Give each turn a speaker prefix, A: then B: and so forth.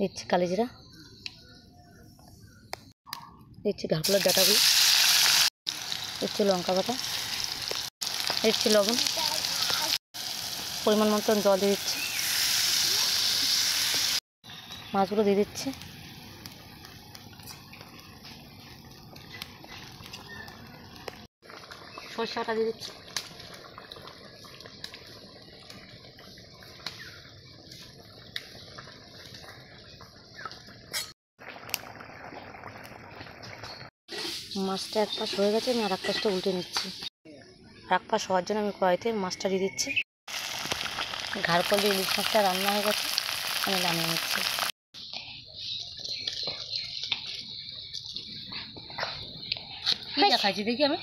A: দিচ্ছি কালিজিরা, দিচ্ছি ঘাটগুলোর ডাটাগুলো, দিচ্ছি লঙ্কা বাটা, দিচ্ছি লবণ, পরিমাণ মতন জল দিয়ে দিচ্ছি, মাছগুলো দিয়ে দিচ্ছি, সরষে বাটা দিয়ে দিচ্ছি, মাছটা এক পাশ হয়ে গেছে, আমি আর এক পাশটা উল্টে নিচ্ছি। আর এক পাশ হওয়ার জন্য আমি কড়াইতে মাছটা দিয়ে দিচ্ছি। ঘাড় কল দিয়ে ইলিশ মাছটা রান্না হয়ে গেছে, আমি নামিয়ে নিচ্ছি। কি দেখাচ্ছি দেখি আমি।